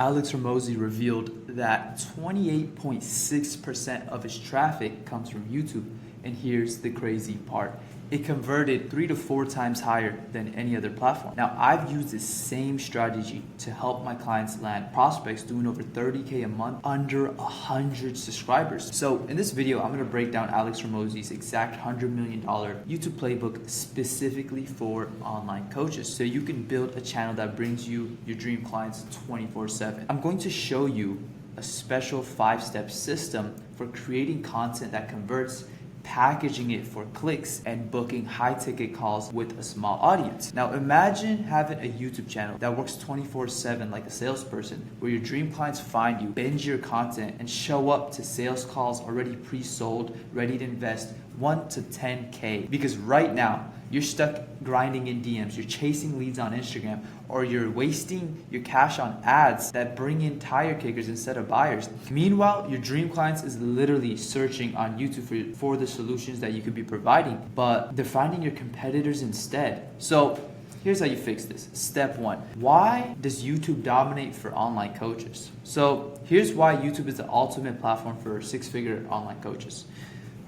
Alex Hormozi revealed that 28.6% of his traffic comes from YouTube. And here's the crazy part. It converted 3 to 4 times higher than any other platform. Now, I've used the same strategy to help my clients land prospects doing over 30K a month under 100 subscribers. So in this video, I'm gonna break down Alex Hormozi's exact $100 million YouTube playbook specifically for online coaches. So you can build a channel that brings you your dream clients 24/7. I'm going to show you a special 5-step system for creating content that converts, packaging it for clicks, and booking high-ticket calls with a small audience. Now imagine having a YouTube channel that works 24/7 like a salesperson, where your dream clients find you, binge your content, and show up to sales calls already pre-sold, ready to invest 1 to 10K. Because right now, you're stuck grinding in DMs, you're chasing leads on Instagram, or you're wasting your cash on ads that bring in tire kickers instead of buyers. Meanwhile, your dream clients is literally searching on YouTube for the solutions that you could be providing, but they're finding your competitors instead. So here's how you fix this. Step 1, why does YouTube dominate for online coaches? So here's why YouTube is the ultimate platform for 6-figure online coaches.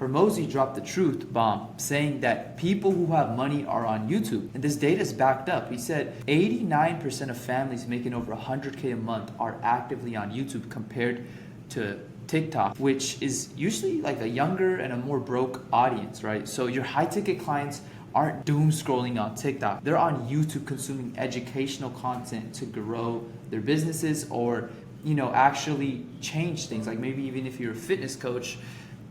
Hormozi dropped the truth bomb, saying that people who have money are on YouTube. And this data is backed up. He said 89% of families making over 100K a month are actively on YouTube compared to TikTok, which is usually like a younger and a more broke audience, right? So your high-ticket clients aren't doom scrolling on TikTok. They're on YouTube consuming educational content to grow their businesses or, actually change things. Like maybe even if you're a fitness coach,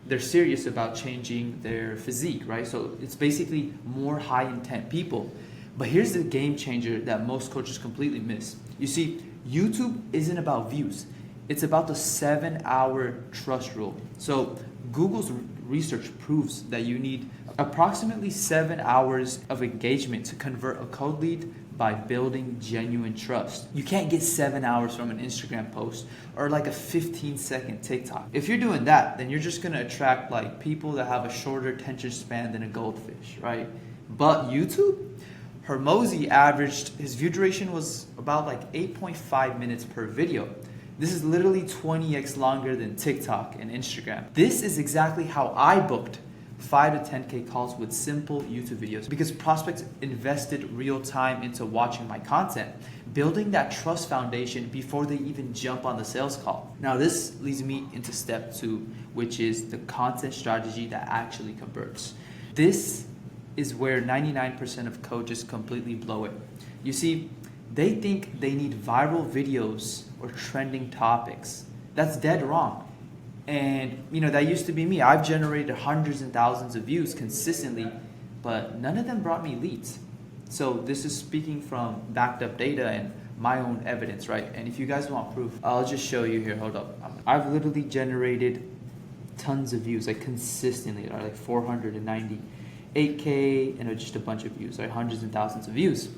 they're serious about changing their physique, right? So it's basically more high intent people. But here's the game changer that most coaches completely miss. You see, YouTube isn't about views. It's about the 7-hour trust rule. So Google's research proves that you need approximately 7 hours of engagement to convert a cold lead by building genuine trust. You can't get 7 hours from an Instagram post or like a 15-second TikTok. If you're doing that, then you're just gonna attract like people that have a shorter attention span than a goldfish, right? But YouTube, Hormozi averaged, his view duration was about like 8.5 minutes per video. This is literally 20x longer than TikTok and Instagram. This is exactly how I booked 5 to 10K calls with simple YouTube videos, because prospects invested real time into watching my content, building that trust foundation before they even jump on the sales call. Now this leads me into step 2, which is the content strategy that actually converts. This is where 99% of coaches completely blow it. You see, they think they need viral videos or trending topics. That's dead wrong. And that used to be me. I've generated hundreds and thousands of views consistently, but none of them brought me leads. So this is speaking from backed up data and my own evidence, right? And if you guys want proof, I'll just show you here. Hold up. I've literally generated tons of views, like consistently, like 498K and just a bunch of views, like hundreds and thousands of views.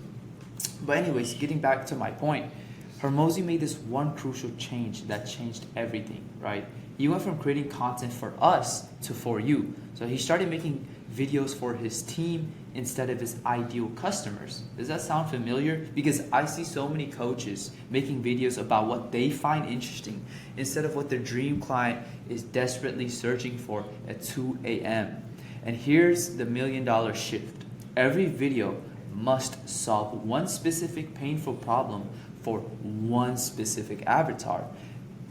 But anyways, getting back to my point, Hormozi made this one crucial change that changed everything, right? He went from creating content for us to for you. So he started making videos for his team instead of his ideal customers. Does that sound familiar? Because I see so many coaches making videos about what they find interesting instead of what their dream client is desperately searching for at 2 a.m. And here's the $1 million shift. Every video must solve one specific painful problem for one specific avatar.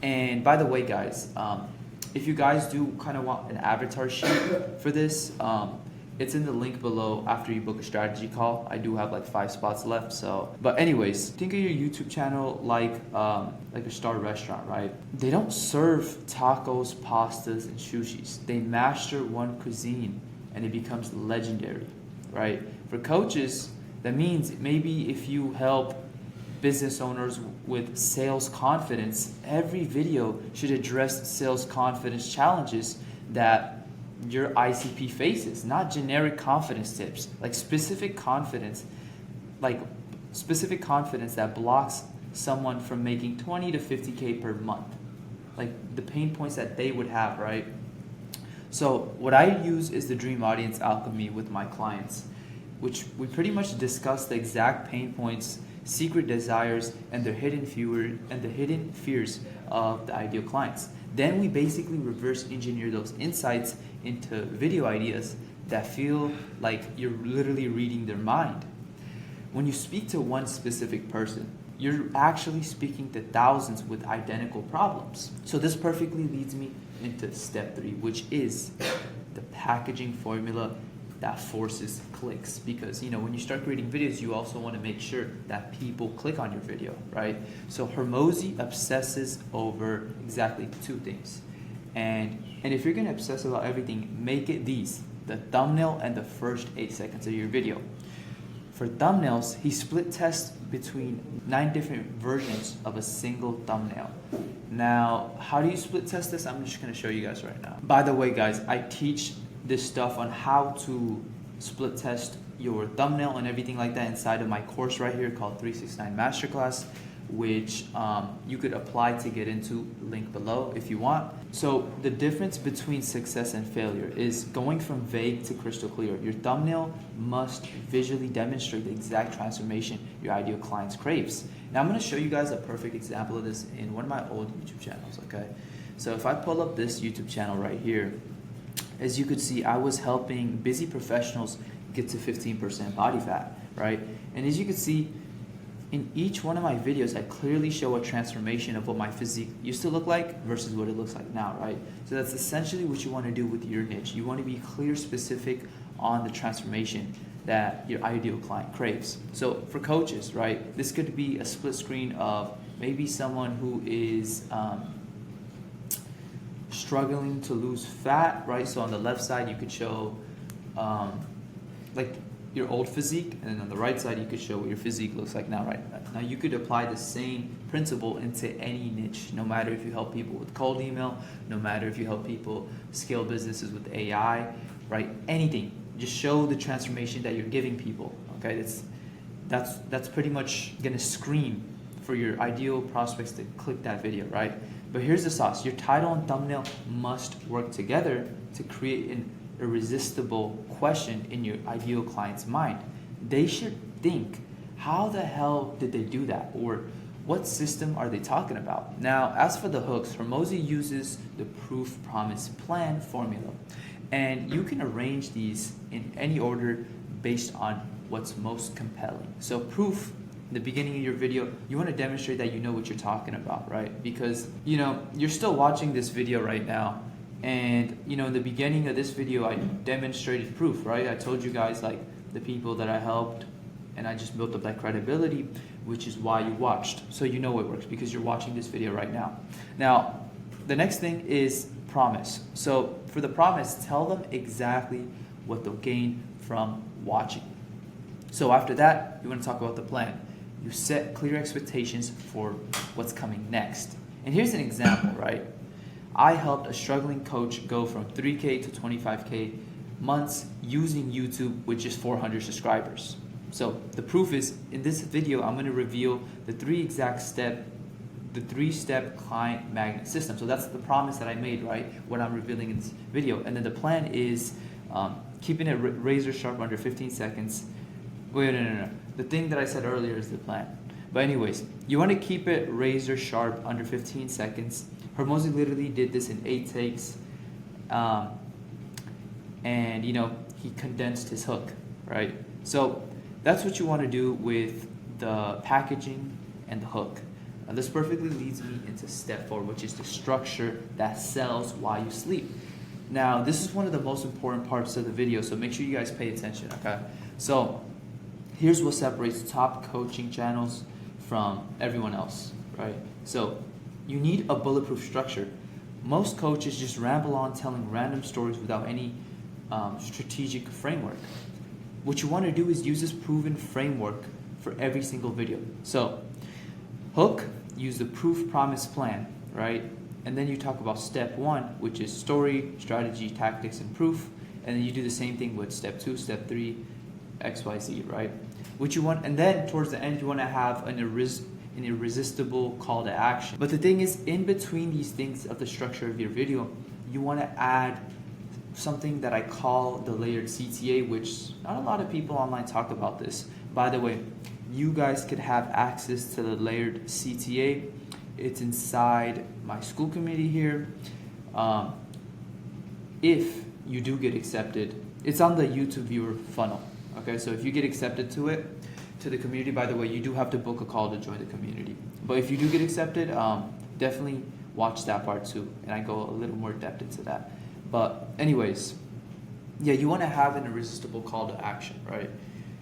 And by the way, guys, if you guys do kind of want an avatar sheet for this, it's in the link below after you book a strategy call. I do have like 5 spots left. So, but anyways, think of your YouTube channel like a star restaurant, right? They don't serve tacos, pastas, and sushis. They master one cuisine and it becomes legendary, right? For coaches, that means maybe if you help business owners with sales confidence, every video should address sales confidence challenges that your ICP faces, not generic confidence tips, like specific confidence that blocks someone from making 20 to 50K per month, like the pain points that they would have, right? So what I use is the Dream Audience Alchemy with my clients, which we pretty much discuss the exact pain points secret desires, and the hidden fears of the ideal clients. Then we basically reverse engineer those insights into video ideas that feel like you're literally reading their mind. When you speak to one specific person, you're actually speaking to thousands with identical problems. So this perfectly leads me into step 3, which is the packaging formula that forces clicks. Because when you start creating videos, you also want to make sure that people click on your video, right? So Hormozi obsesses over exactly 2 things. And if you're going to obsess about everything, make it these: the thumbnail and the first 8 seconds of your video. For thumbnails, he split tests between 9 different versions of a single thumbnail. Now, how do you split test this? I'm just going to show you guys right now. By the way, guys, I teach this stuff on how to split test your thumbnail and everything like that inside of my course right here called 369 Masterclass, which you could apply to get into, link below if you want. So the difference between success and failure is going from vague to crystal clear. Your thumbnail must visually demonstrate the exact transformation your ideal clients craves. Now I'm going to show you guys a perfect example of this in one of my old YouTube channels, okay? So if I pull up this YouTube channel right here, as you could see, I was helping busy professionals get to 15% body fat, right? And as you can see, in each one of my videos, I clearly show a transformation of what my physique used to look like versus what it looks like now, right? So that's essentially what you want to do with your niche. You want to be clear, specific on the transformation that your ideal client craves. So for coaches, right, this could be a split screen of maybe someone who is struggling to lose fat, right? So on the left side, you could show like your old physique, and then on the right side you could show what your physique looks like now, right? Now you could apply the same principle into any niche, no matter if you help people with cold email, no matter if you help people scale businesses with AI, right? Anything. Just show the transformation that you're giving people, okay? That's pretty much gonna scream for your ideal prospects to click that video, right? But here's the sauce. Your title and thumbnail must work together to create an irresistible question in your ideal client's mind. They should think, how the hell did they do that? Or what system are they talking about? Now, as for the hooks, Hormozi uses the proof, promise, plan formula. And you can arrange these in any order based on what's most compelling. So proof, in the beginning of your video, you want to demonstrate that you know what you're talking about, right? Because, you're still watching this video right now. And, in the beginning of this video, I demonstrated proof, right? I told you guys, like, the people that I helped, and I just built up that credibility, which is why you watched. So you know it works because you're watching this video right now. Now, the next thing is promise. So for the promise, tell them exactly what they'll gain from watching. So after that, you want to talk about the plan. You set clear expectations for what's coming next. And here's an example, right? I helped a struggling coach go from 3K to 25K months using YouTube with just 400 subscribers. So the proof is, in this video, I'm going to reveal the 3-step client magnet system. So that's the promise that I made, right? What I'm revealing in this video. And then the plan is keeping it razor sharp under 15 seconds. Wait, no. The thing that I said earlier is the plan. But anyways, you want to keep it razor sharp under 15 seconds. Hormozi literally did this in 8 takes, and he condensed his hook, right? So that's what you want to do with the packaging and the hook. And this perfectly leads me into step 4, which is the structure that sells while you sleep. Now, this is one of the most important parts of the video, so make sure you guys pay attention, okay? So here's what separates top coaching channels from everyone else, right? So you need a bulletproof structure. Most coaches just ramble on telling random stories without any strategic framework. What you want to do is use this proven framework for every single video. So hook, use the proof, promise, plan, right? And then you talk about step 1, which is story, strategy, tactics, and proof. And then you do the same thing with step 2, step 3, XYZ, right? What you want, and then towards the end, you want to have an irresistible call to action. But the thing is, in between these things of the structure of your video, you want to add something that I call the layered CTA, which not a lot of people online talk about this. By the way, you guys could have access to the layered CTA. It's inside my school community here. If you do get accepted, it's on the YouTube viewer funnel. Okay, so if you get accepted to the community, by the way, you do have to book a call to join the community. But if you do get accepted, definitely watch that part too, and I go a little more depth into that. But anyways, yeah, you want to have an irresistible call to action, right?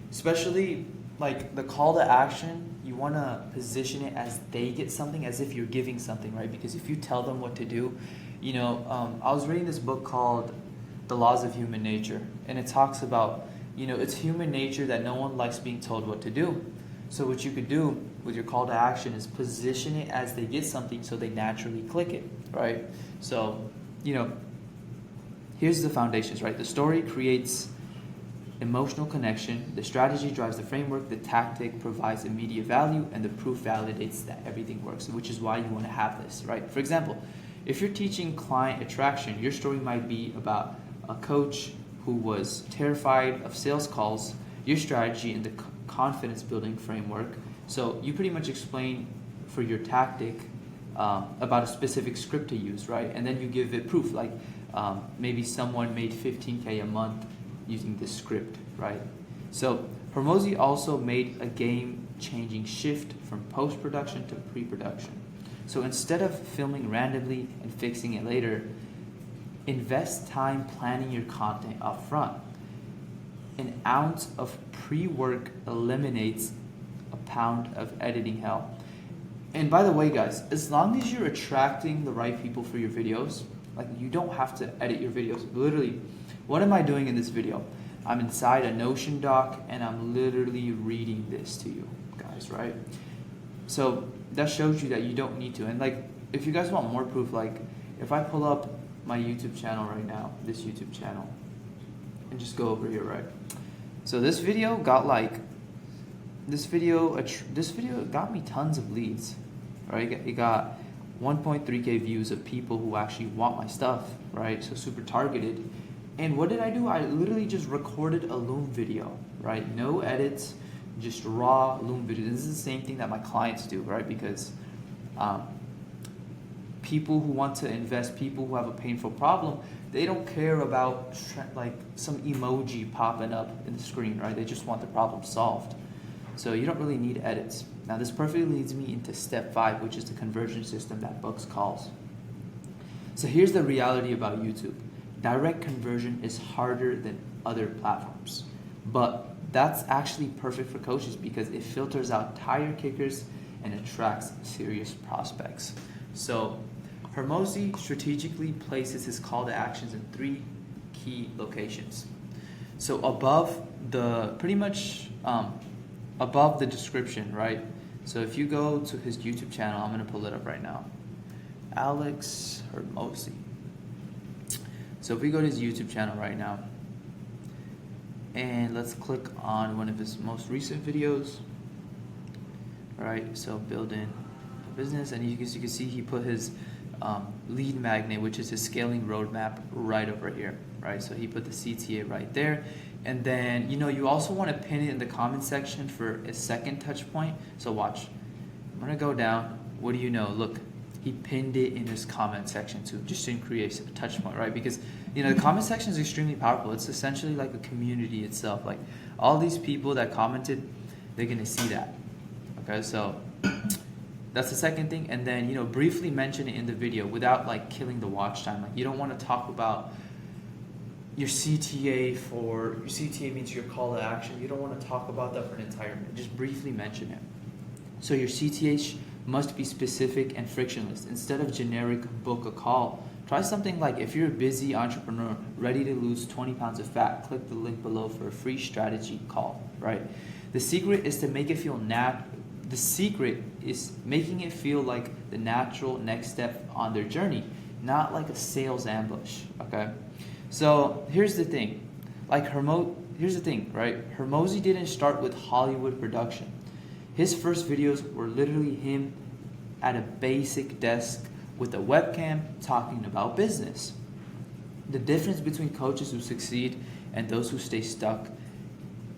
Especially like the call to action, you want to position it as they get something, as if you're giving something, right? Because if you tell them what to do, I was reading this book called The Laws of Human Nature, and it talks about, it's human nature that no one likes being told what to do. So what you could do with your call to action is position it as they get something so they naturally click it, right? So, here's the foundations, right? The story creates emotional connection, the strategy drives the framework, the tactic provides immediate value, and the proof validates that everything works, which is why you want to have this, right? For example, if you're teaching client attraction, your story might be about a coach who was terrified of sales calls, your strategy and the confidence building framework. So you pretty much explain for your tactic about a specific script to use, right? And then you give it proof, like maybe someone made $15K a month using this script, right? So Hormozi also made a game-changing shift from post-production to pre-production. So instead of filming randomly and fixing it later, invest time planning your content up front. An ounce of pre-work eliminates a pound of editing hell. And by the way, guys, as long as you're attracting the right people for your videos, like you don't have to edit your videos. Literally, what am I doing in this video? I'm inside a Notion doc and I'm literally reading this to you guys, right? So that shows you that you don't need to. And like, if you guys want more proof, like if I pull up my YouTube channel right now, this YouTube channel, and just go over here, right? So this video got this video got me tons of leads, right? It got 1.3K views of people who actually want my stuff, right? So super targeted. And what did I do? I literally just recorded a Loom video, right? No edits, just raw Loom video. This is the same thing that my clients do, right? Because people who want to invest, people who have a painful problem, they don't care about like some emoji popping up in the screen, right? They just want the problem solved. So you don't really need edits. Now this perfectly leads me into step 5, which is the conversion system that Books calls. So here's the reality about YouTube. Direct conversion is harder than other platforms, but that's actually perfect for coaches because it filters out tire kickers and attracts serious prospects. So Hormozi strategically places his call to actions in 3 key locations. So above the above the description, right? So if you go to his YouTube channel, I'm gonna pull it up right now. Alex Hormozi. So if we go to his YouTube channel right now, and let's click on one of his most recent videos. All right, so building a business, and you can see he put his lead magnet, which is his scaling roadmap, right over here, right? So he put the CTA right there. And then, you also want to pin it in the comment section for a second touch point. So watch. I'm going to go down. What do you know? Look, he pinned it in his comment section too, just to create a touch point, right? Because, the comment section is extremely powerful. It's essentially like a community itself. Like all these people that commented, they're going to see that. Okay, so that's the second thing. And then, briefly mention it in the video without like killing the watch time. Like you don't want to talk about your CTA means your call to action. You don't want to talk about that for an entire minute. Just briefly mention it. So your CTA must be specific and frictionless. Instead of generic book a call, try something like, if you're a busy entrepreneur ready to lose 20 pounds of fat, click the link below for a free strategy call, right? The secret is to make it feel The secret is making it feel like the natural next step on their journey, not like a sales ambush, okay? So here's the thing, right? Hormozi didn't start with Hollywood production. His first videos were literally him at a basic desk with a webcam talking about business. The difference between coaches who succeed and those who stay stuck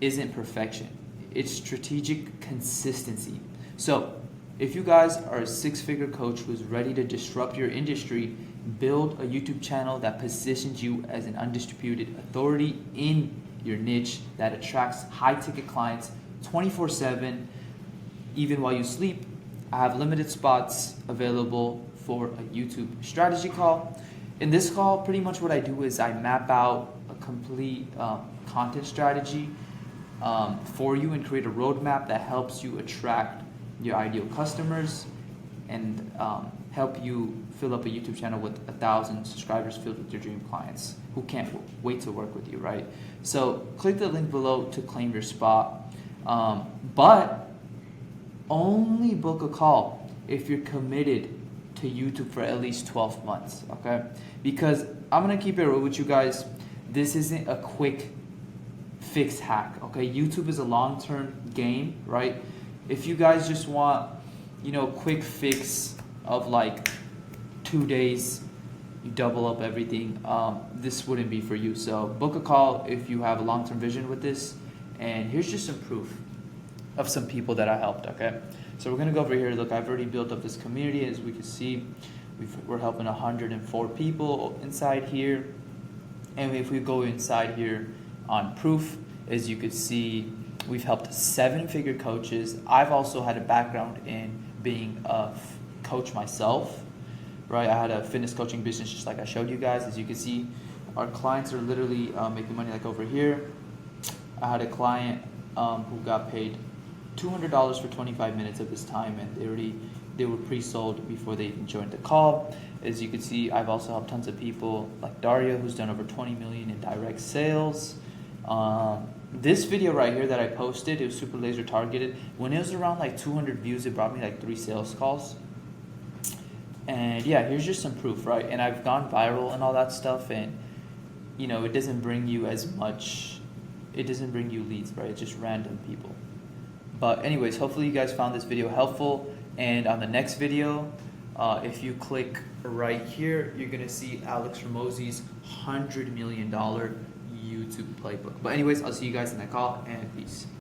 isn't perfection. it's strategic consistency. So if you guys are a six-figure coach who's ready to disrupt your industry, build a YouTube channel that positions you as an undisputed authority in your niche that attracts high-ticket clients 24/7, even while you sleep. I have limited spots available for a YouTube strategy call. In this call, pretty much what I do is I map out a complete content strategy for you and create a roadmap that helps you attract your ideal customers and help you fill up a YouTube channel with 1,000 subscribers filled with your dream clients who can't wait to work with you, right? So click the link below to claim your spot, but only book a call if you're committed to YouTube for at least 12 months, okay? Because I'm gonna keep it real with you guys. This isn't a quick fix hack, okay? YouTube is a long-term game, right? If you guys just want, quick fix of like 2 days, you double up everything, this wouldn't be for you. So book a call if you have a long-term vision with this. And here's just some proof of some people that I helped, okay? So we're gonna go over here. Look, I've already built up this community. As we can see, we're helping 104 people inside here. And if we go inside here on proof, as you could see, we've helped 7-figure coaches. I've also had a background in being a coach myself, right? I had a fitness coaching business just like I showed you guys. As you can see, our clients are literally making money like over here. I had a client who got paid $200 for 25 minutes of his time, and they were pre-sold before they even joined the call. As you can see, I've also helped tons of people like Daria, who's done over 20 million in direct sales. This video right here that I posted, it was super laser targeted. When it was around like 200 views, it brought me like 3 sales calls. And yeah, here's just some proof, right? And I've gone viral and all that stuff, and it doesn't bring you as much, it doesn't bring you leads, right? It's just random people. But anyways, hopefully you guys found this video helpful. And on the next video, if you click right here, you're gonna see Alex Hormozi's $100 million YouTube playbook. But anyways, I'll see you guys in that call, and peace.